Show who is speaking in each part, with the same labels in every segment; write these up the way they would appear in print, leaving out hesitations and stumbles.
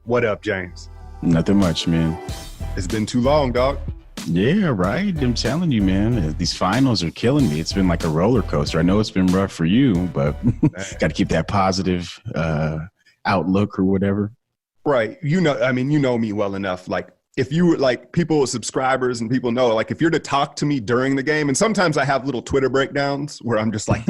Speaker 1: What up, James?
Speaker 2: Nothing much, man.
Speaker 1: It's been too long, dog.
Speaker 2: Yeah, right. I'm telling you, man, these finals are killing me. It's been like a roller coaster. I know it's been rough for you, but got to keep that positive outlook or whatever.
Speaker 1: Right. You know me well enough. Like, if you like people, subscribers and people know, like, if you're to talk to me during the game, and sometimes I have little Twitter breakdowns where I'm just like,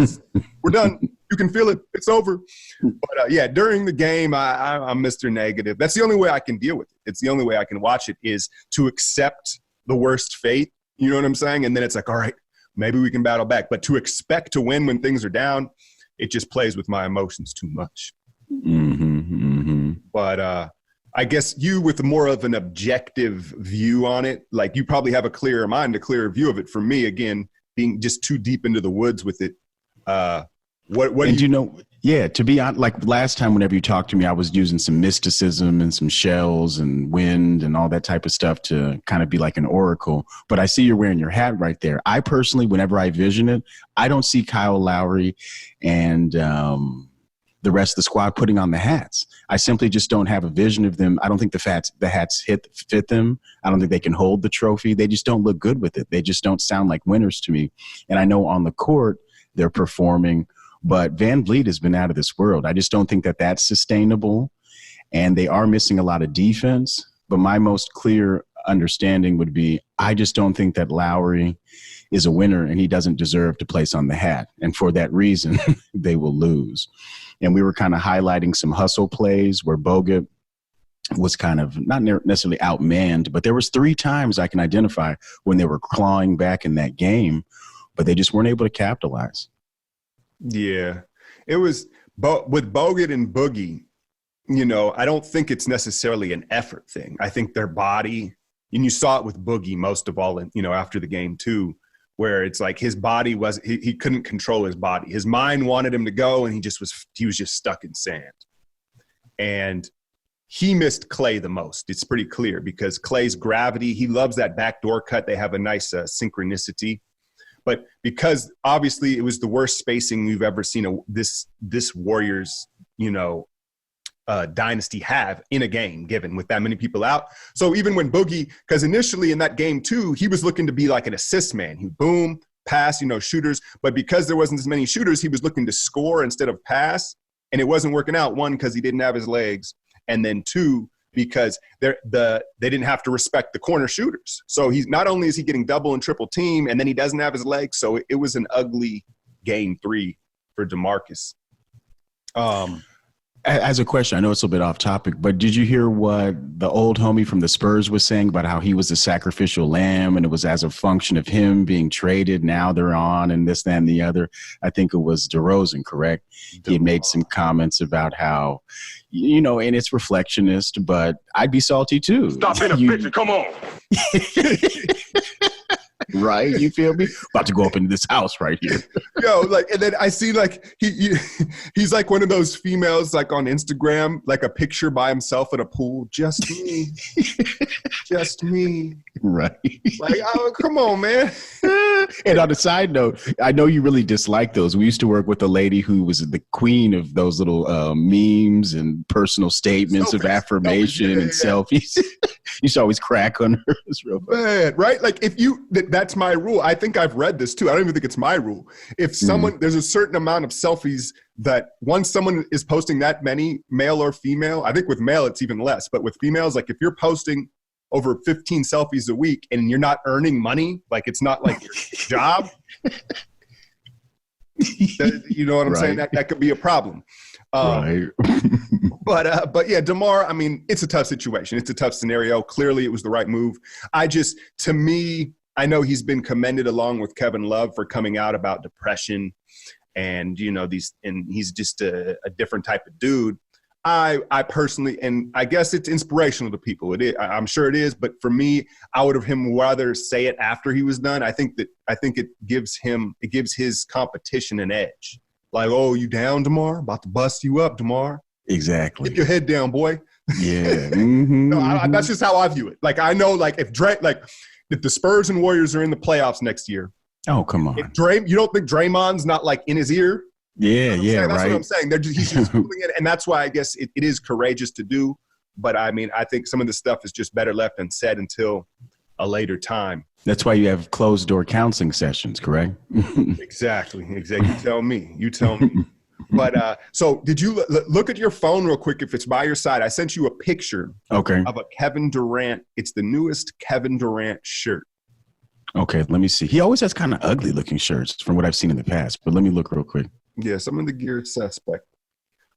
Speaker 1: we're done. You can feel it. It's over. But yeah, during the game, I'm Mr. Negative. That's the only way I can deal with it. It's the only way I can watch it is to accept the worst fate. You know what I'm saying? And then it's like, all right, maybe we can battle back. But to expect to win when things are down, it just plays with my emotions too much. But I guess you with more of an objective view on it, like you probably have a clearer mind, a clearer view of it. For me, again, being just too deep into the woods with it. What
Speaker 2: and you know, yeah, to be honest, like last time, whenever you talked to me, I was using some mysticism and some shells and wind and all that type of stuff to kind of be like an oracle. But I see you're wearing your hat right there. I personally, whenever I vision it, I don't see Kyle Lowry and the rest of the squad putting on the hats. I simply just don't have a vision of them. I don't think the hats fit them. I don't think they can hold the trophy. They just don't look good with it. They just don't sound like winners to me. And I know on the court they're performing, but Van Vliet has been out of this world. I just don't think that that's sustainable. And they are missing a lot of defense. But my most clear understanding would be I just don't think that Lowry is a winner and he doesn't deserve to place on the hat. And for that reason, they will lose. And we were kind of highlighting some hustle plays where Bogut was kind of not necessarily outmanned, but there was 3 times I can identify when they were clawing back in that game, but they just weren't able to capitalize.
Speaker 1: Yeah, it was with Bogut and Boogie, you know, I don't think it's necessarily an effort thing. I think their body, and you saw it with Boogie most of all, you know, after the game too, where it's like his body he couldn't control his body. His mind wanted him to go, and he was just stuck in sand. And he missed Klay the most. It's pretty clear because Klay's gravity, he loves that backdoor cut. They have a nice synchronicity. But because obviously it was the worst spacing we've ever seen this Warriors, you know, dynasty have in a game given with that many people out. So even when Boogie, because initially in that game too, he was looking to be like an assist man. He boom, pass, you know, shooters. But because there wasn't as many shooters, he was looking to score instead of pass. And it wasn't working out, 1, because he didn't have his legs. And then 2, because they didn't have to respect the corner shooters. So he's not only is he getting double and triple team, and then he doesn't have his legs. So it was an ugly game 3 for DeMarcus.
Speaker 2: As a question, I know it's a bit off topic, but did you hear what the old homie from the Spurs was saying about how he was a sacrificial lamb and it was as a function of him being traded? Now they're on and this, that, and the other. I think it was DeRozan, correct? He had made some comments about how, you know, and it's reflectionist, but I'd be salty too.
Speaker 3: Stop being a bitch and come on.
Speaker 2: Right? You feel me? About to go up into this house right here.
Speaker 1: Yo, like, and then I see like he's like one of those females like on Instagram, like a picture by himself at a pool. Just me. Just me.
Speaker 2: Right.
Speaker 1: Like, oh, come on, man.
Speaker 2: And on a side note, I know you really dislike those. We used to work with a lady who was the queen of those little memes and personal statements of affirmation and selfies. You should always crack on her. It's real
Speaker 1: bad, right? Like if you, that's my rule. I think I've read this too. I don't even think it's my rule. If someone, there's a certain amount of selfies that once someone is posting that many, male or female, I think with male it's even less, but with females, like if you're posting over 15 selfies a week and you're not earning money, like it's not like your job, you know what I'm saying? That could be a problem.
Speaker 2: Right.
Speaker 1: But yeah, DeMar, I mean, it's a tough situation. It's a tough scenario. Clearly it was the right move. To me, I know he's been commended along with Kevin Love for coming out about depression and, you know, and he's just a different type of dude. I personally, and I guess it's inspirational to people. It is, I'm sure it is, but for me, I would have him rather say it after he was done. I think it gives his competition an edge. Like, oh, you down, DeMar? About to bust you up, DeMar.
Speaker 2: Exactly.
Speaker 1: Keep your head down, boy.
Speaker 2: Yeah.
Speaker 1: No, that's just how I view it. Like, I know, like, if the Spurs and Warriors are in the playoffs next year,
Speaker 2: Oh, come
Speaker 1: If
Speaker 2: on.
Speaker 1: you don't think Draymond's not like in his ear?
Speaker 2: Yeah, yeah,
Speaker 1: That's
Speaker 2: right.
Speaker 1: what I'm saying. He's just fooling it, and that's why I guess it is courageous to do. But I mean, I think some of the stuff is just better left unsaid until a later time.
Speaker 2: That's why you have closed door counseling sessions, correct?
Speaker 1: Exactly. You tell me. But so did you look at your phone real quick if it's by your side? I sent you a picture of a Kevin Durant. It's the newest Kevin Durant shirt.
Speaker 2: Okay, let me see. He always has kind of ugly looking shirts from what I've seen in the past, but let me look real quick.
Speaker 1: Yeah, some of the gear is suspect.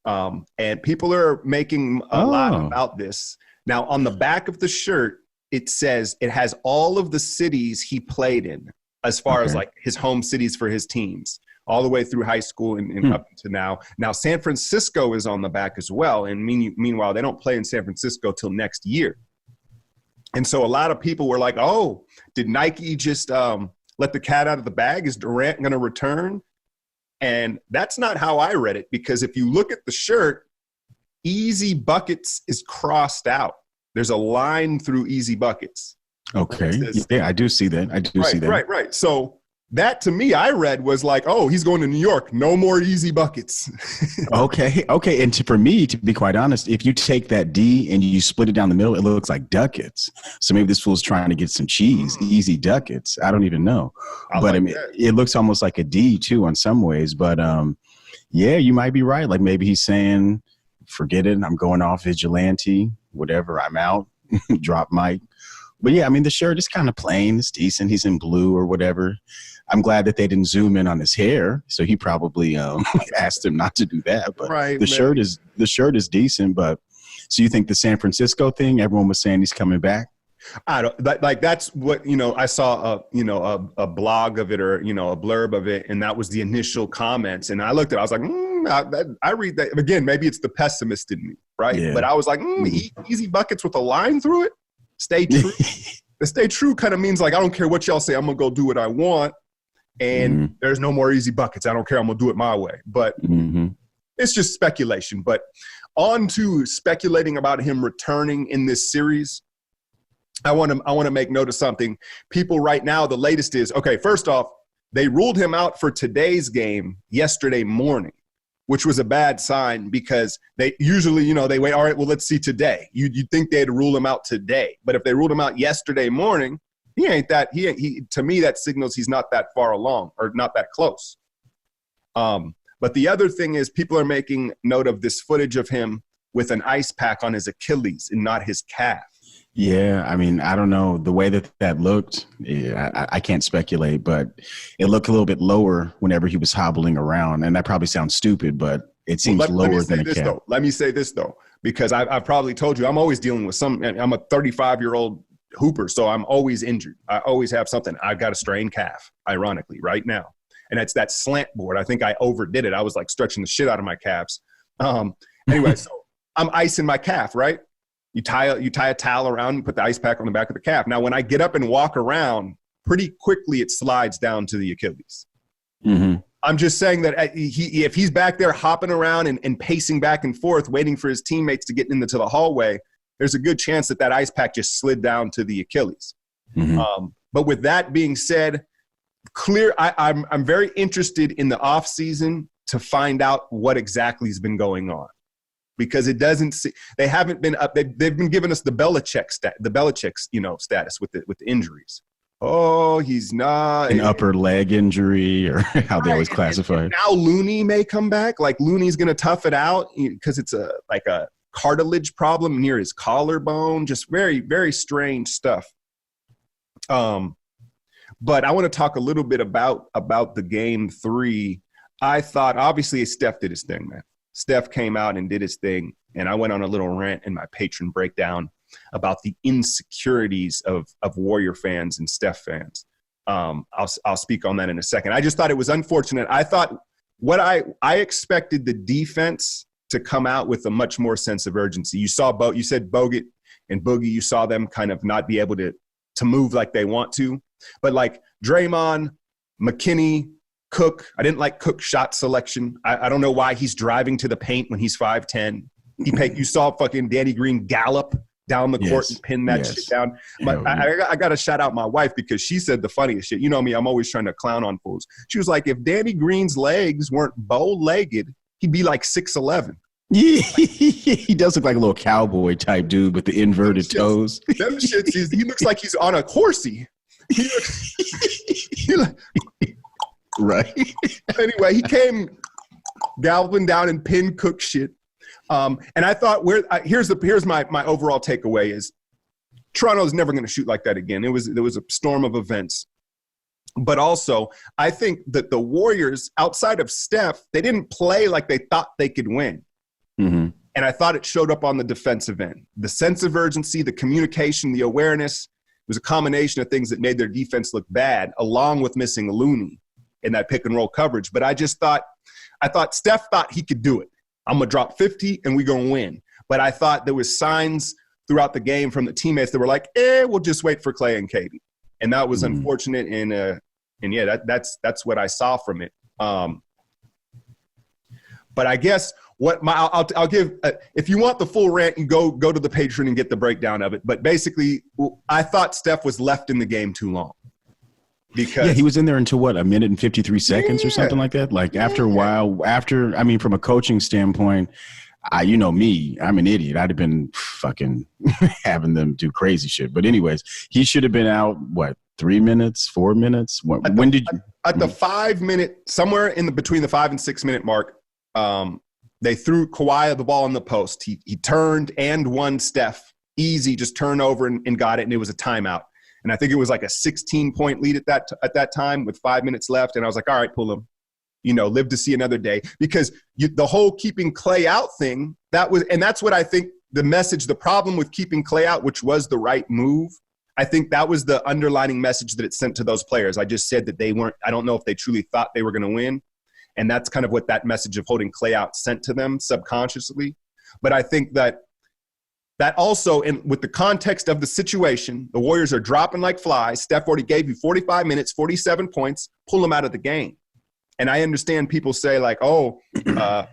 Speaker 1: And people are making a lot about this. Now, on the back of the shirt, it says it has all of the cities he played in as far as like his home cities for his teams, all the way through high school and up to now. Now, San Francisco is on the back as well. And meanwhile, they don't play in San Francisco till next year. And so a lot of people were like, oh, did Nike just let the cat out of the bag? Is Durant going to return? And that's not how I read it, because if you look at the shirt, Easy Buckets is crossed out. There's a line through Easy Buckets.
Speaker 2: Okay. Yeah, I do see that. See that.
Speaker 1: Right. So that to me, I read was like, oh, he's going to New York. No more Easy Buckets.
Speaker 2: Okay. And for me, to be quite honest, if you take that D and you split it down the middle, it looks like ducats. So maybe this fool's trying to get some cheese, Easy Ducats. I don't even know. But I mean, it looks almost like a D too in some ways. But yeah, you might be right. Like maybe he's saying, forget it. I'm going off vigilante, whatever. I'm out. Drop mic. But yeah, I mean, the shirt is kind of plain. It's decent. He's in blue or whatever. I'm glad that they didn't zoom in on his hair. So he probably asked him not to do that. But the shirt is decent. But so you think the San Francisco thing, everyone was saying he's coming back?
Speaker 1: I don't like that's what, I saw a blog of it or, a blurb of it. And that was the initial comments. And I looked at it, I was like, I read that again, maybe it's the pessimist in me. Right. Yeah. But I was like, Easy Buckets with a line through it. Stay true. The stay true kind of means like, I don't care what y'all say. I'm going to go do what I want. And there's no more Easy Buckets. I don't care. I'm going to do it my way. But it's just speculation. But on to speculating about him returning in this series. I want to make note of something. People right now, the latest is, okay, first off, they ruled him out for today's game yesterday morning, which was a bad sign because they usually, they wait, all right, well, let's see today. You'd think they'd rule him out today. But if they ruled him out yesterday morning, to me, that signals he's not that far along or not that close. But the other thing is people are making note of this footage of him with an ice pack on his Achilles and not his calf.
Speaker 2: Yeah, I mean, I don't know. The way that looked, I can't speculate, but it looked a little bit lower whenever he was hobbling around. And that probably sounds stupid, but it seems lower than a calf.
Speaker 1: Let me say this, though, because I've probably told you I'm always dealing with I'm a 35-year-old hooper, so I'm always injured. I always have something. I've got a strained calf, ironically, right now. And that's that slant board. I think I overdid it. I was like stretching the shit out of my calves. Anyway, so I'm icing my calf, right? You tie a towel around and put the ice pack on the back of the calf. Now, when I get up and walk around, pretty quickly it slides down to the Achilles. Mm-hmm. I'm just saying that if he's back there hopping around and pacing back and forth, waiting for his teammates to get into the hallway, there's a good chance that ice pack just slid down to the Achilles. Mm-hmm. But with that being said, I'm very interested in the off season to find out what exactly has been going on. Because they haven't been up. They've been giving us the Belichick status with the injuries. Oh, he's not
Speaker 2: an upper leg injury, or how they always classify it.
Speaker 1: Now Looney may come back. Like Looney's going to tough it out because it's a cartilage problem near his collarbone. Just very, very strange stuff. But I want to talk a little bit about the game 3. I thought obviously Steph did his thing, man. Steph came out and did his thing, and I went on a little rant in my Patreon breakdown about the insecurities of Warrior fans and Steph fans. I'll speak on that in a second. I just thought it was unfortunate. I thought I expected the defense to come out with a much more sense of urgency. You said Bogut and Boogie, you saw them kind of not be able to move like they want to. But like Draymond, McKinney, Cook, I didn't like Cook's shot selection. I don't know why he's driving to the paint when he's 5'10". You saw fucking Danny Green gallop down the court and pin that shit down. But I got to shout out my wife because she said the funniest shit. You know me, I'm always trying to clown on fools. She was like, if Danny Green's legs weren't bow-legged, he'd be like 6'11".
Speaker 2: Yeah, he does look like a little cowboy type dude with the inverted toes.
Speaker 1: Them shits, he looks like he's on a horsey.
Speaker 2: Right.
Speaker 1: Anyway, he came galloping down and pinned Cook shit. And I thought, here's my overall takeaway is Toronto's never going to shoot like that again. There was a storm of events. But also, I think that the Warriors, outside of Steph, they didn't play like they thought they could win.
Speaker 2: Mm-hmm.
Speaker 1: And I thought it showed up on the defensive end. The sense of urgency, the communication, the awareness, it was a combination of things that made their defense look bad, along with missing Looney in that pick and roll coverage. But I thought Steph thought he could do it. I'm going to drop 50 and we're going to win. But I thought there was signs throughout the game from the teammates that were like, we'll just wait for Clay and KD. And that was unfortunate. And yeah, that's what I saw from it. But I guess I'll give if you want the full rant, you go to the Patreon and get the breakdown of it. But basically, I thought Steph was left in the game too long. Because
Speaker 2: he was in there until what, 1 minute and 53 seconds or something like that. Like after a while, from a coaching standpoint, you know me, I'm an idiot. I'd have been fucking having them do crazy shit. But anyways, he should have been out, 3 minutes, 4 minutes? When did you?
Speaker 1: At the 5 minute, somewhere between the 5 and 6 minute mark, they threw Kawhi the ball in the post. He turned and won Steph. Easy, just turn over and got it, and it was a timeout. And I think it was like a 16-point lead at that time with 5 minutes left. And I was like, all right, pull him. Live to see another day. Because the whole keeping Clay out thing, that's what I think the problem with keeping Clay out, which was the right move. I think that was the underlining message that it sent to those players. I just said that I don't know if they truly thought they were going to win. And that's kind of what that message of holding Clay out sent to them subconsciously. But I think that also, with the context of the situation, the Warriors are dropping like flies. Steph already gave you 45 minutes, 47 points, pull them out of the game. And I understand people say like, look at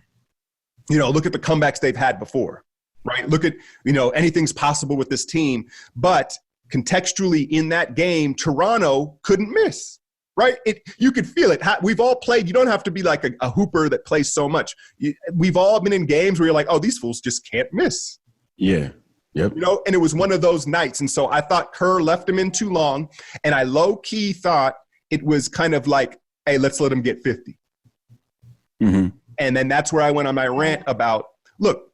Speaker 1: the comebacks they've had before, right? Look at, anything's possible with this team. But contextually in that game, Toronto couldn't miss, right? You could feel it. We've all played. You don't have to be like a hooper that plays so much. We've all been in games where you're like, these fools just can't miss.
Speaker 2: Yeah. Yep.
Speaker 1: And it was one of those nights. And so I thought Kerr left him in too long. And I low-key thought it was kind of like, hey, let's let him get 50.
Speaker 2: Mm-hmm.
Speaker 1: And then that's where I went on my rant about, look,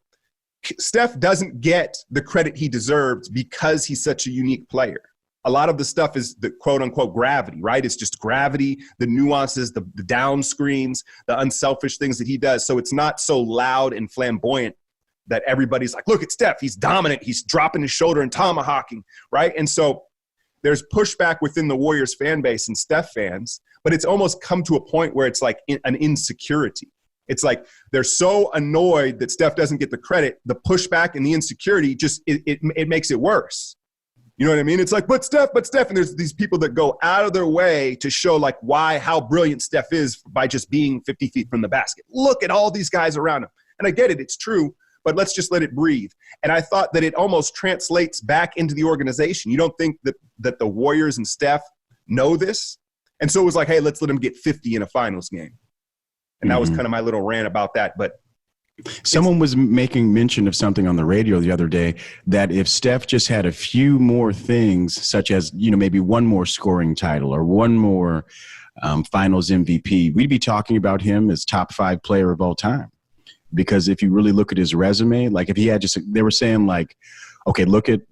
Speaker 1: Steph doesn't get the credit he deserves because he's such a unique player. A lot of the stuff is the quote-unquote gravity, right? It's just gravity, the nuances, the down screens, the unselfish things that he does. So it's not so loud and flamboyant that everybody's like, look at Steph, he's dominant, he's dropping his shoulder and tomahawking, right? And so there's pushback within the Warriors fan base and Steph fans, but it's almost come to a point where it's like an insecurity. It's like they're so annoyed that Steph doesn't get the credit. The pushback and the insecurity just it makes it worse. You know what I mean? It's like, but Steph. And there's these people that go out of their way to show like how brilliant Steph is by just being 50 feet from the basket. Look at all these guys around him. And I get it. It's true. But let's just let it breathe. And I thought that it almost translates back into the organization. You don't think that the Warriors and Steph know this? And so it was like, hey, let's let them get 50 in a finals game. And that was kind of my little rant about that. But
Speaker 2: someone was making mention of something on the radio the other day that if Steph just had a few more things, such as, maybe one more scoring title or one more finals MVP, we'd be talking about him as top 5 player of all time. Because if you really look at his resume, like if he had they were saying like, okay, look at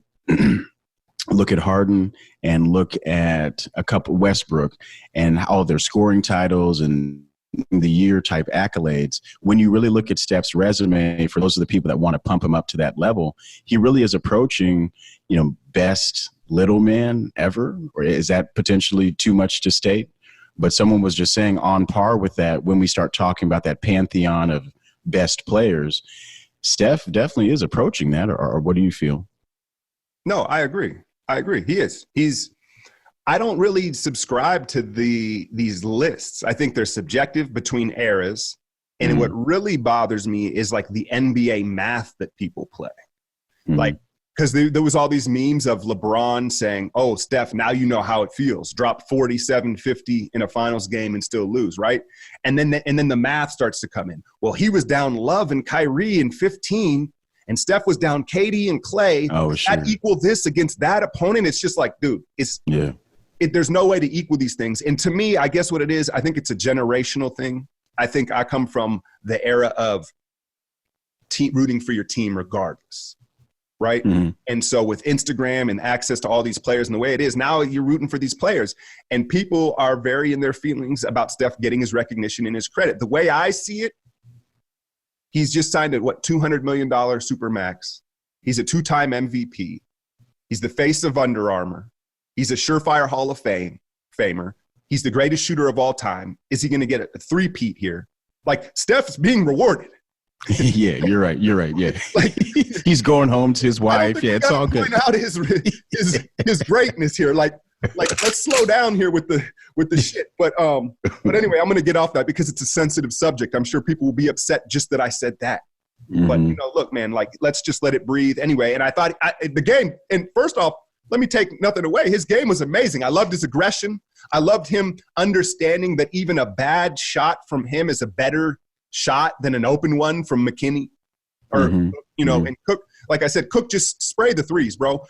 Speaker 2: Harden and look at a couple Westbrook and all their scoring titles and the year type accolades. When you really look at Steph's resume, for those of the people that want to pump him up to that level, he really is approaching, best little man ever. Or is that potentially too much to state? But someone was just saying on par with that when we start talking about that pantheon of best players, Steph definitely is approaching that, or what do you feel?
Speaker 1: No, I agree. He is. I don't really subscribe to these lists. I think they're subjective between eras. And what really bothers me is like the NBA math that people play. Like because there was all these memes of LeBron saying, oh, Steph, now you know how it feels. Drop 47, 50 in a finals game and still lose, right? And then the math starts to come in. Well, he was down Love and Kyrie in 15, and Steph was down KD and Clay.
Speaker 2: Oh, sure.
Speaker 1: That equal this against that opponent. It's just like, dude, there's no way to equal these things. And to me, I guess what it is, I think it's a generational thing. I think I come from the era of rooting for your team regardless. Right. Mm-hmm. And so with Instagram and access to all these players and the way it is now, you're rooting for these players, and people are very in their feelings about Steph getting his recognition and his credit. The way I see it, he's just signed a $200 million Supermax. He's a 2-time MVP. He's the face of Under Armour. He's a surefire Hall of Famer. He's the greatest shooter of all time. Is he going to get a three-peat here? Like, Steph's being rewarded.
Speaker 2: Yeah, you're right. Yeah, like, he's going home to his wife. Yeah, it's all good.
Speaker 1: Point out his greatness here. Like let's slow down here with the shit. But anyway, I'm going to get off that because it's a sensitive subject. I'm sure people will be upset just that I said that. Mm-hmm. But look, man, like, let's just let it breathe anyway. And I thought the game. And first off, let me take nothing away. His game was amazing. I loved his aggression. I loved him understanding that even a bad shot from him is a better shot than an open one from McKinney or, and Cook. Like I said, Cook just sprayed the threes, bro.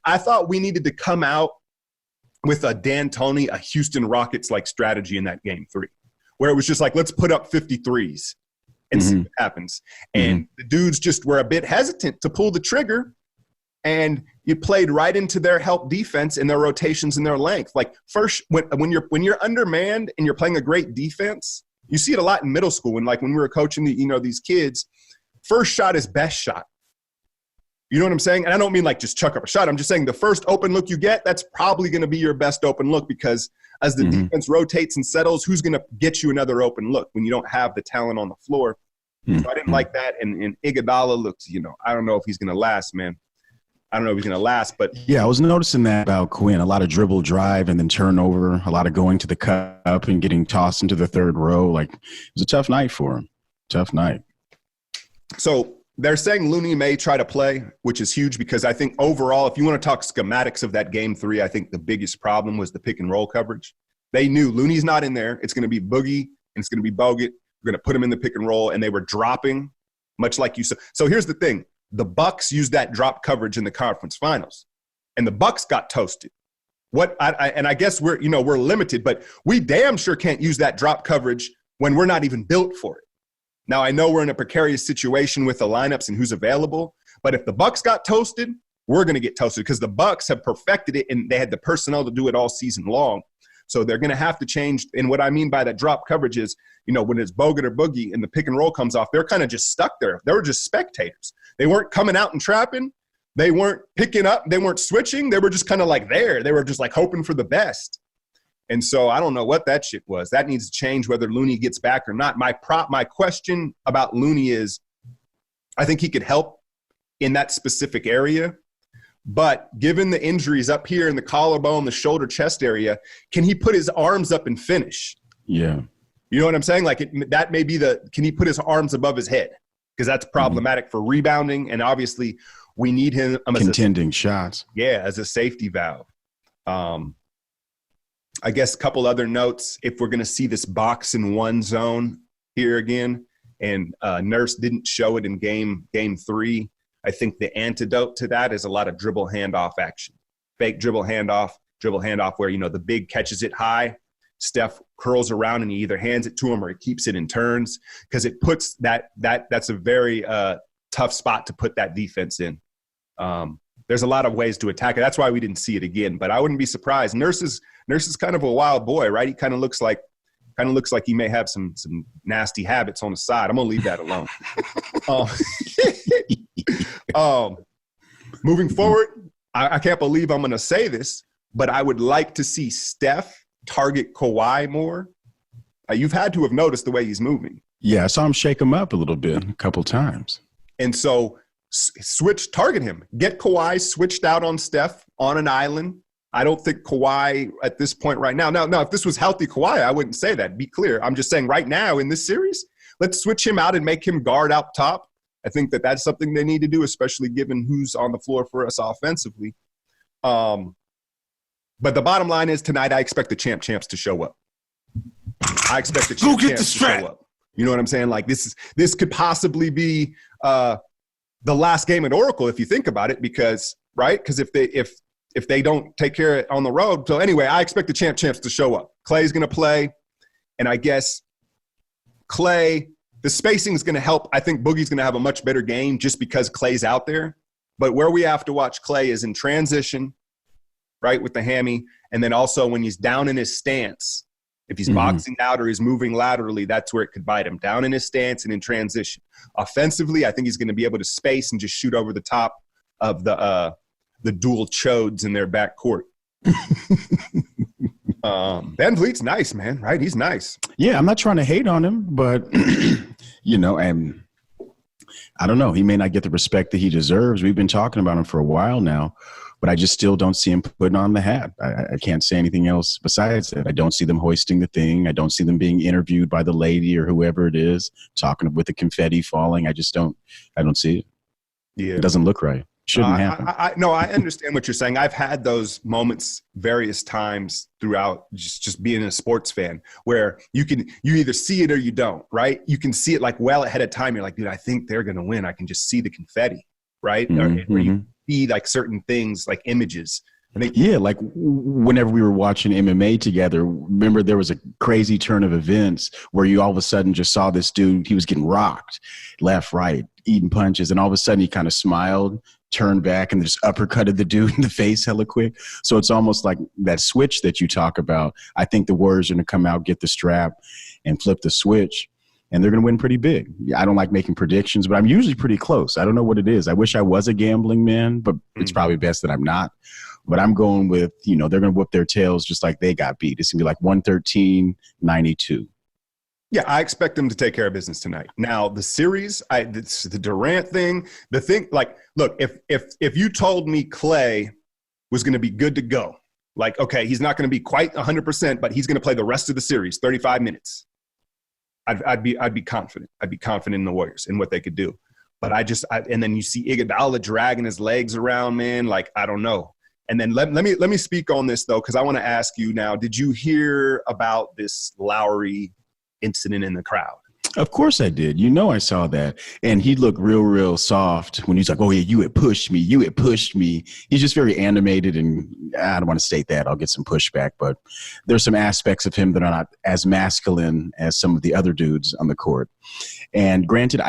Speaker 1: I thought we needed to come out with a D'Antoni, a Houston Rockets-like strategy in that game 3, where it was just like, let's put up 53s and see what happens. And the dudes just were a bit hesitant to pull the trigger, and you played right into their help defense and their rotations and their length. Like, first, when you're undermanned and you're playing a great defense, you see it a lot in middle school when we were coaching these kids, first shot is best shot. You know what I'm saying? And I don't mean like just chuck up a shot. I'm just saying the first open look you get, that's probably going to be your best open look, because as the defense rotates and settles, who's going to get you another open look when you don't have the talent on the floor? So I didn't like that. And Iguodala looks, I don't know if he's going to last, man. I don't know if he's going to last, but
Speaker 2: yeah, I was noticing that about Quinn. A lot of dribble drive and then turnover, a lot of going to the cup and getting tossed into the third row. Like, it was a tough night for him. Tough night.
Speaker 1: So they're saying Looney may try to play, which is huge, because I think overall, if you want to talk schematics of that game 3, I think the biggest problem was the pick and roll coverage. They knew Looney's not in there. It's going to be Boogie and it's going to be Bogut. We're going to put him in the pick and roll, and they were dropping, much like you said. So here's the thing. The Bucks used that drop coverage in the conference finals, and the Bucks got toasted. I guess we're limited, but we damn sure can't use that drop coverage when we're not even built for it. Now, I know we're in a precarious situation with the lineups and who's available, but if the Bucks got toasted, we're going to get toasted, because the Bucks have perfected it and they had the personnel to do it all season long. So they're going to have to change. And what I mean by that drop coverage is, when it's Bogut or Boogie and the pick and roll comes off, they're kind of just stuck there. They were just spectators. They weren't coming out and trapping. They weren't picking up. They weren't switching. They were just kind of like there. They were just like hoping for the best. And so I don't know what that shit was. That needs to change whether Looney gets back or not. My question about Looney is, I think he could help in that specific area. But given the injuries up here in the collarbone, the shoulder, chest area, can he put his arms up and finish?
Speaker 2: Yeah.
Speaker 1: You know what I'm saying? Like, that may be can he put his arms above his head? Because that's problematic for rebounding. And obviously we need him.
Speaker 2: Contending shots.
Speaker 1: Yeah, as a safety valve. I guess a couple other notes. If we're going to see this box and one zone here again, and Nurse didn't show it in game 3, I think the antidote to that is a lot of dribble handoff action. Fake dribble handoff where, the big catches it high. Steph curls around and he either hands it to him or he keeps it and turns, because it puts that's a very tough spot to put that defense in. There's a lot of ways to attack it. That's why we didn't see it again, but I wouldn't be surprised. Nurse is kind of a wild boy, right? He kind of looks like he may have some nasty habits on the side. I'm going to leave that alone. Moving forward, I can't believe I'm going to say this, but I would like to see Steph target Kawhi more. You've had to have noticed the way he's moving.
Speaker 2: Yeah, I saw him shake him up a little bit a couple times.
Speaker 1: And so target him. Get Kawhi switched out on Steph on an island. I don't think Kawhi at this point right now. Now, if this was healthy Kawhi, I wouldn't say that. Be clear. I'm just saying right now in this series, let's switch him out and make him guard out top. I think that that's something they need to do, especially given who's on the floor for us offensively. But the bottom line is tonight, I expect the champs to show up. I expect the champs to show up. You know what I'm saying? Like this could possibly be the last game at Oracle if you think about it, because if they don't take care of it on the road. So anyway, I expect the champs to show up. Clay's going to play, and I guess Clay, the spacing is going to help. I think Boogie's going to have a much better game just because Clay's out there. But where we have to watch Clay is in transition, right, with the hammy, and then also when he's down in his stance. If he's boxing out or he's moving laterally, that's where it could bite him. Down in his stance and in transition. Offensively, I think he's going to be able to space and just shoot over the top of the dual chodes in their backcourt. Van Vliet's nice, man, right? He's nice.
Speaker 2: Yeah, I'm not trying to hate on him, but, you know, and I don't know. He may not get the respect that he deserves. We've been talking about him for a while now, but I just still don't see him putting on the hat. I can't say anything else besides that. I don't see them hoisting the thing. I don't see them being interviewed by the lady or whoever it is, talking with the confetti falling. I don't see it.
Speaker 1: Yeah.
Speaker 2: It doesn't look right. Shouldn't happen.
Speaker 1: I understand what you're saying. I've had those moments various times throughout just being a sports fan where you either see it or you don't, right? You can see it like well ahead of time. You're like, dude, I think they're going to win. I can just see the confetti, right?
Speaker 2: Mm-hmm.
Speaker 1: Or you see like certain things like images.
Speaker 2: Yeah, like whenever we were watching MMA together, remember there was a crazy turn of events where you all of a sudden just saw this dude, he was getting rocked left, right, eating punches, and all of a sudden he kind of smiled, turned back, and just uppercutted the dude in the face hella quick. So it's almost like that switch that you talk about. I think the Warriors are going to come out, get the strap, and flip the switch, and they're going to win pretty big. I don't like making predictions, but I'm usually pretty close. I don't know what it is. I wish I was a gambling man, but it's probably best that I'm not. But I'm going with, they're going to whoop their tails just like they got beat. It's going to be like 113-92.
Speaker 1: Yeah, I expect them to take care of business tonight. Now, the series, the Durant thing, like, look, if you told me Clay was going to be good to go, like, okay, he's not going to be quite 100%, but he's going to play the rest of the series, 35 minutes, I'd be confident. I'd be confident in the Warriors and what they could do. But and then you see Iguodala dragging his legs around, man. Like, I don't know. And then let me speak on this, though, because I want to ask you now, did you hear about this Lowry incident in the crowd?
Speaker 2: Of course I did. I saw that. And he looked real soft when he's like, oh, yeah, you had pushed me. He's just very animated, and I don't want to state that. I'll get some pushback. But there's some aspects of him that are not as masculine as some of the other dudes on the court. And granted,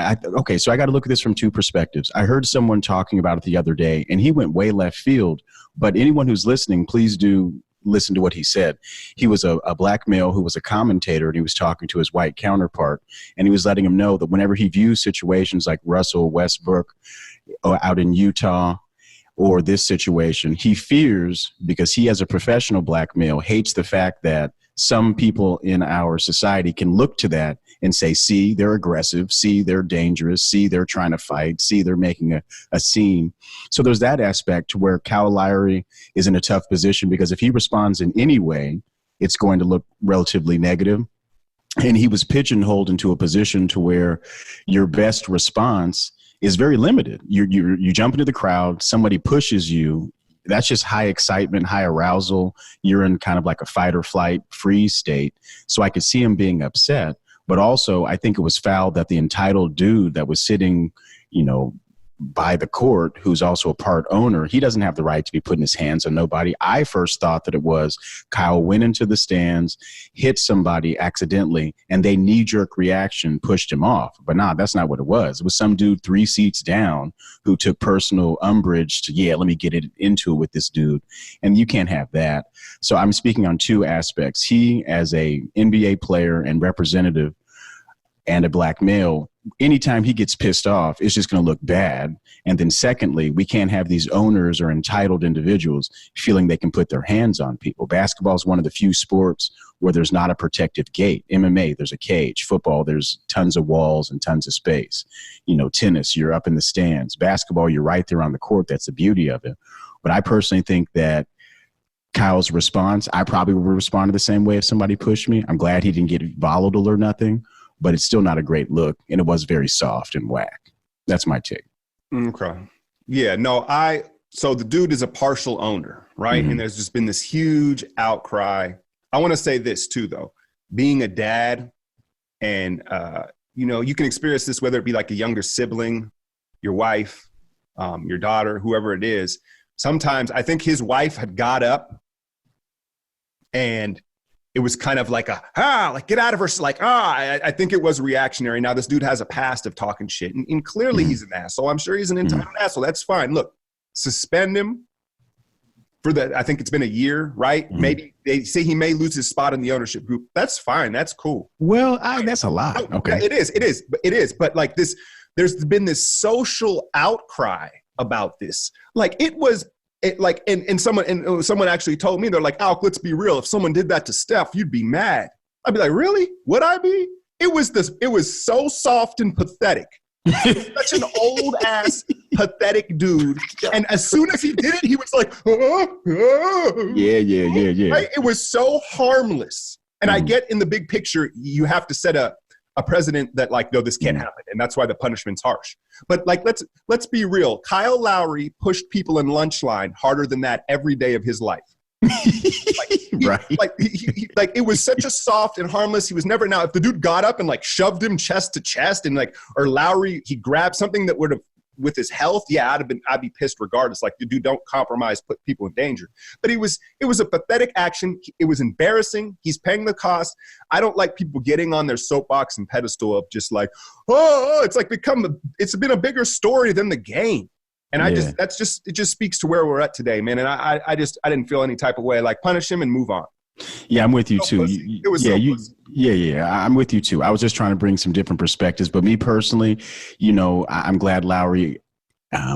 Speaker 2: so I got to look at this from two perspectives. I heard someone talking about it the other day, and he went way left field. But anyone who's listening, please do listen to what he said. He was a black male who was a commentator, and he was talking to his white counterpart, and he was letting him know that whenever he views situations like Russell Westbrook out in Utah or this situation, he fears, because he as a professional black male hates the fact that some people in our society can look to that and say, see, they're aggressive, see, they're dangerous, see, they're trying to fight, see, they're making a scene. So there's that aspect to where Kyle Lowry is in a tough position, because if he responds in any way, it's going to look relatively negative. And he was pigeonholed into a position to where your best response is very limited. You jump into the crowd, somebody pushes you. That's just high excitement, high arousal. You're in kind of like a fight or flight freeze state. So I could see him being upset. But also, I think it was foul that the entitled dude that was sitting, by the court, who's also a part owner, he doesn't have the right to be putting his hands on nobody. I first thought that it was Kyle went into the stands, hit somebody accidentally, and they knee-jerk reaction pushed him off. But nah, that's not what it was. It was some dude 3 seats down who took personal umbrage to, let me get into it with this dude. And you can't have that. So I'm speaking on two aspects. He, as a NBA player and representative and a black male, anytime he gets pissed off, it's just going to look bad. And then secondly, we can't have these owners or entitled individuals feeling they can put their hands on people. Basketball is one of the few sports where there's not a protective gate. MMA, there's a cage. Football, there's tons of walls and tons of space. Tennis, you're up in the stands. Basketball, you're right there on the court. That's the beauty of it. But I personally think that Kyle's response, I probably would respond the same way if somebody pushed me. I'm glad he didn't get volatile or nothing, but it's still not a great look, and it was very soft and whack. That's my take.
Speaker 1: Okay. Yeah, no, so the dude is a partial owner, right? And there's just been this huge outcry. I want to say this too, though. Being a dad and, you can experience this, whether it be like a younger sibling, your wife, your daughter, whoever it is. Sometimes I think his wife had got up and it was kind of like like get out of her. I think it was reactionary. Now this dude has a past of talking shit and clearly he's an asshole. I'm sure he's an entitled asshole. That's fine. Look, suspend him for I think it's been a year, right? Maybe they say he may lose his spot in the ownership group. That's fine. That's cool.
Speaker 2: Well, that's a lot. Okay.
Speaker 1: It is. But like this, there's been this social outcry about this. Like someone actually told me, they're like, Alk, let's be real. If someone did that to Steph, you'd be mad. I'd be like, really? Would I be? It was so soft and pathetic. Such an old ass pathetic dude. And as soon as he did it, he was like,
Speaker 2: Yeah.
Speaker 1: Right? It was so harmless. And I get in the big picture, you have to set a president that like, no, this can't happen. And that's why the punishment's harsh. But like, let's be real. Kyle Lowry pushed people in lunch line harder than that every day of his life. Right. It was such a soft and harmless. He was never. Now, if the dude got up and like shoved him chest to chest and or Lowry, he grabbed something that would have with his health. Yeah, I'd be pissed regardless. Like, the dude don't compromise, put people in danger. But it was a pathetic action. It was embarrassing. He's paying the cost. I don't like people getting on their soapbox and pedestal of just like, it's like it's been a bigger story than the game. And it just speaks to where we're at today, man. And I didn't feel any type of way. Like, punish him and move on.
Speaker 2: Yeah, I'm with you too. I'm with you too. I was just trying to bring some different perspectives, but me personally, I'm glad Lowry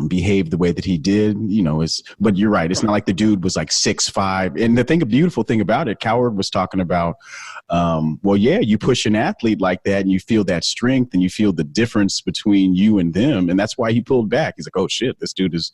Speaker 2: behaved the way that he did, but you're right. It's not like the dude was like 6'5". And the beautiful thing about it, Coward was talking about, you push an athlete like that and you feel that strength and you feel the difference between you and them. And that's why he pulled back. He's like, oh shit, this dude is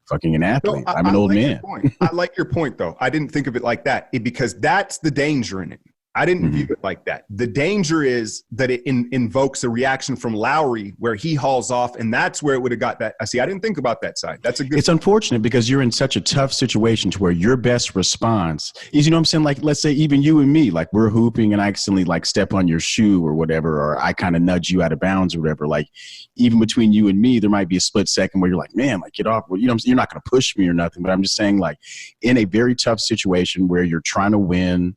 Speaker 2: fucking an athlete. I'm an old man.
Speaker 1: I like your point though. I didn't think of it like that because that's the danger in it. I didn't view it like that. The danger is that it invokes a reaction from Lowry where he hauls off, and that's where it would have got that. I didn't think about that side. That's a good.
Speaker 2: It's unfortunate because you're in such a tough situation to where your best response is, I'm saying, like, let's say even you and me, like, we're hooping and I accidentally like step on your shoe or whatever, or I kind of nudge you out of bounds or whatever. Like, even between you and me, there might be a split second where you're like, man, like, get off. Well, you're not going to push me or nothing, but I'm just saying, like, in a very tough situation where you're trying to win.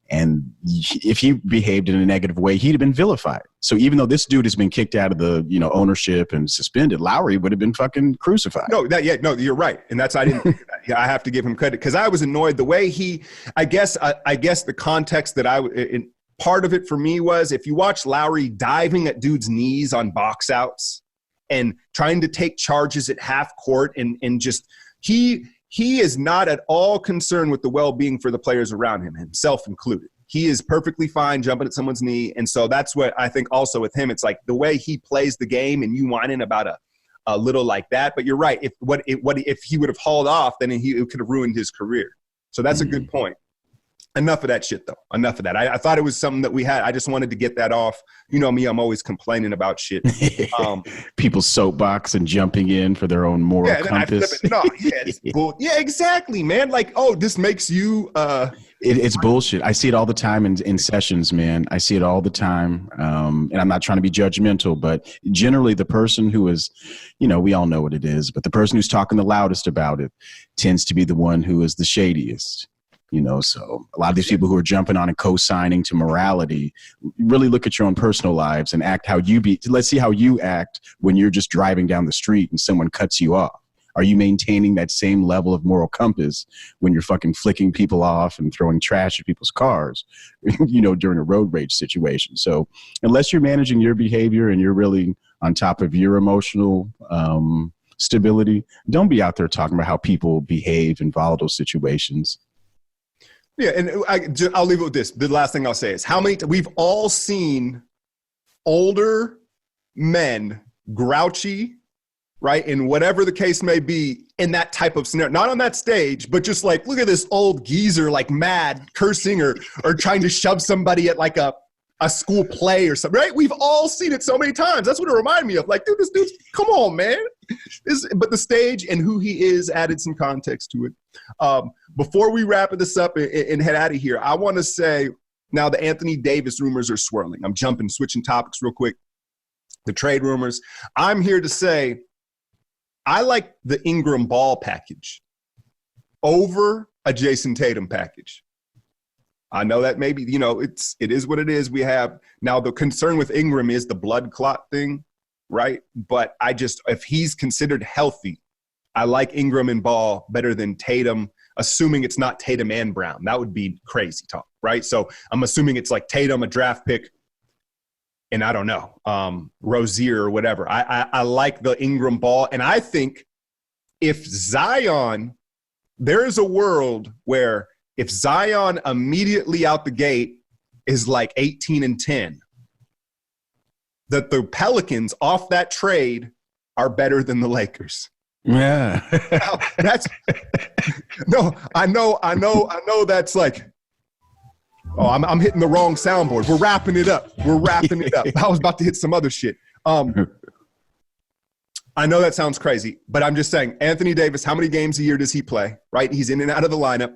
Speaker 2: And if he behaved in a negative way, he'd have been vilified. So even though this dude has been kicked out of the, ownership and suspended, Lowry would have been fucking crucified.
Speaker 1: No, you're right. And I didn't think of that. Yeah, I have to give him credit because I was annoyed the way I guess the context that part of it for me was if you watch Lowry diving at dudes' knees on box outs and trying to take charges at half court and just he is not at all concerned with the well-being for the players around him, himself included. He is perfectly fine jumping at someone's knee. And so that's what I think also with him, it's like the way he plays the game and you whining about a little like that. But you're right. If he would have hauled off, then it could have ruined his career. So that's a good point. Enough of that shit, though. Enough of that. I thought it was something that we had. I just wanted to get that off. You know me, I'm always complaining about shit.
Speaker 2: People's soapbox and jumping in for their own moral compass.
Speaker 1: Exactly, man. Like, this makes you...
Speaker 2: It's bullshit. I see it all the time in sessions, man. I see it all the time. And I'm not trying to be judgmental, but generally the person who is, we all know what it is, but the person who's talking the loudest about it tends to be the one who is the shadiest. So a lot of these people who are jumping on and co-signing to morality, really look at your own personal lives and act how let's see how you act when you're just driving down the street and someone cuts you off. Are you maintaining that same level of moral compass when you're fucking flicking people off and throwing trash at people's cars, during a road rage situation? So unless you're managing your behavior and you're really on top of your emotional, stability, don't be out there talking about how people behave in volatile situations.
Speaker 1: Yeah, and I'll leave it with this. The last thing I'll say is we've all seen older men grouchy, right? And whatever the case may be in that type of scenario, not on that stage, but just like, look at this old geezer, like mad, cursing or trying to shove somebody at like a a school play or something, right? We've all seen it so many times. That's what it reminded me of. Like, dude, this dude's, come on, man. But the stage and who he is added some context to it. Before we wrap this up and head out of here, I want to say, now the Anthony Davis rumors are swirling. I'm switching topics real quick. The trade rumors. I'm here to say, I like the Ingram Ball package over a Jason Tatum package. I know that maybe, it is what it is. We have now the concern with Ingram is the blood clot thing, right? But if he's considered healthy, I like Ingram and Ball better than Tatum, assuming it's not Tatum and Brown. That would be crazy talk, right? So I'm assuming it's like Tatum, a draft pick, and I don't know, Rozier or whatever. I like the Ingram Ball. And I think if Zion, there is a world where if Zion immediately out the gate is like 18-10, that the Pelicans off that trade are better than the Lakers.
Speaker 2: Yeah.
Speaker 1: I know that's like, oh, I'm hitting the wrong soundboard. We're wrapping it up. I was about to hit some other shit. I know that sounds crazy, but I'm just saying, Anthony Davis, how many games a year does he play, right? He's in and out of the lineup.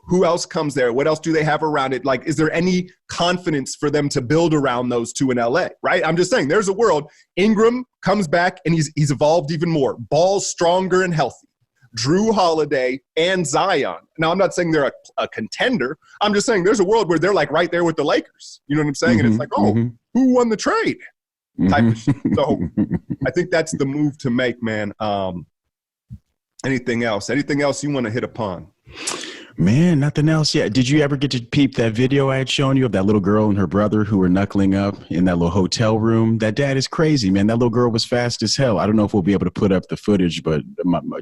Speaker 1: Who else comes there? What else do they have around it? Like, is there any confidence for them to build around those two in LA, right? I'm just saying, there's a world. Ingram comes back, and he's evolved even more. Ball's stronger and healthy. Drew Holiday and Zion. Now, I'm not saying they're a contender. I'm just saying there's a world where they're like right there with the Lakers. You know what I'm saying? And it's like, who won the trade? Type of shit. So I think that's the move to make, man. Anything else? Anything else you want to hit upon?
Speaker 2: Man, nothing else yet. Did you ever get to peep that video I had shown you of that little girl and her brother who were knuckling up in that little hotel room? That dad is crazy, man. That little girl was fast as hell. I don't know if we'll be able to put up the footage, but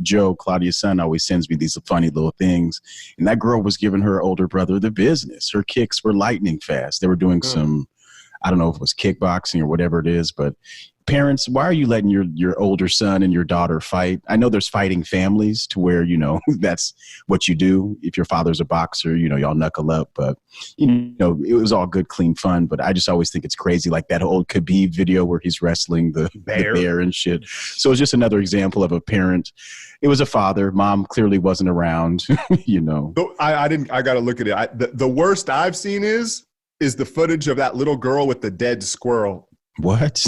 Speaker 2: Joe, Claudia's son, always sends me these funny little things. And that girl was giving her older brother the business. Her kicks were lightning fast. They were doing some, I don't know if it was kickboxing or whatever it is, but parents, why are you letting your older son and your daughter fight? I know there's fighting families to where, that's what you do. If your father's a boxer, y'all knuckle up. But, it was all good, clean fun. But I just always think it's crazy, like that old Khabib video where he's wrestling the bear and shit. So it's just another example of a parent. It was a father. Mom clearly wasn't around,
Speaker 1: I got to look at it. The worst I've seen is the footage of that little girl with the dead squirrel.
Speaker 2: What?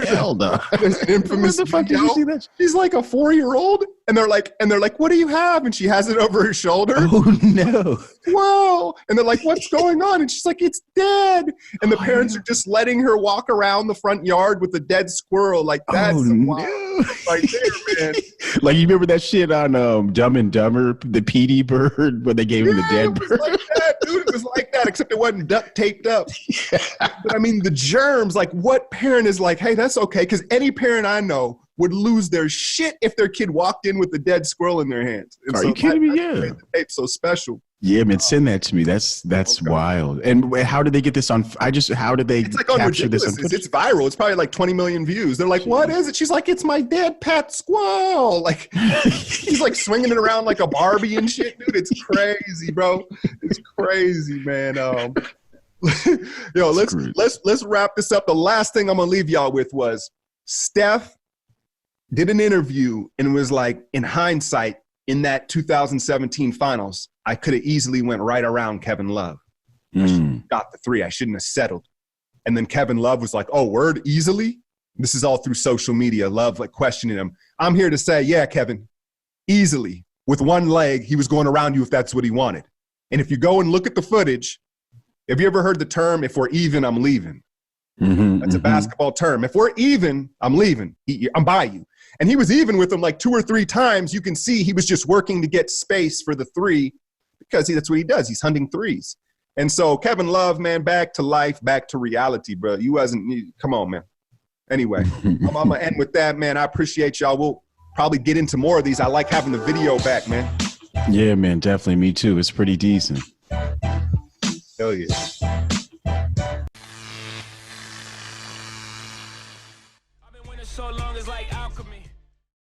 Speaker 2: Hell no.
Speaker 1: There's an infamous
Speaker 2: Where the fuck did you see that?
Speaker 1: She's like a 4-year-old, and they're like, what do you have? And she has it over her shoulder.
Speaker 2: Oh no.
Speaker 1: Whoa. And they're like, what's going on? And she's like, it's dead. And the parents are just letting her walk around the front yard with the dead squirrel. Like, that's right there, man.
Speaker 2: Like, you remember that shit on Dumb and Dumber, the Petey bird, when they gave him the dead bird?
Speaker 1: Like that, dude. It was like that, except it wasn't duct taped up. But I mean, the germs, like, what parent is like, hey, that's okay? Because any parent I know would lose their shit if their kid walked in with the dead squirrel in their hands. And
Speaker 2: you kidding me? Yeah.
Speaker 1: The tape's so special.
Speaker 2: Yeah, man, send that to me. That's okay. Wild. And how did they get this on? How did they capture this?
Speaker 1: It's viral. It's probably like 20 million views. They're like, what is it? She's like, it's my dead pet squirrel. Like, he's like swinging it around like a Barbie and shit, dude. It's crazy, bro. It's crazy, man. Yo, let's wrap this up. The last thing I'm gonna leave y'all with was Steph did an interview and was like, in hindsight, in that 2017 finals, I could have easily went right around Kevin Love. I should have got the 3. I shouldn't have settled. And then Kevin Love was like, oh, word, easily? This is all through social media. Love like questioning him. I'm here to say, yeah, Kevin, easily. With one leg, he was going around you if that's what he wanted. And if you go and look at the footage, have you ever heard the term, if we're even, I'm leaving? That's a basketball term. If we're even, I'm leaving. I'm by you. And he was even with him like 2 or 3 times. You can see he was just working to get space for the 3 because that's what he does. He's hunting 3s. And so Kevin Love, man, back to life, back to reality, bro. Come on, man. Anyway, I'm going to end with that, man. I appreciate y'all. We'll probably get into more of these. I like having the video back, man.
Speaker 2: Yeah, man, definitely. Me too. It's pretty decent.
Speaker 1: Hell yeah.
Speaker 3: So long as like alchemy.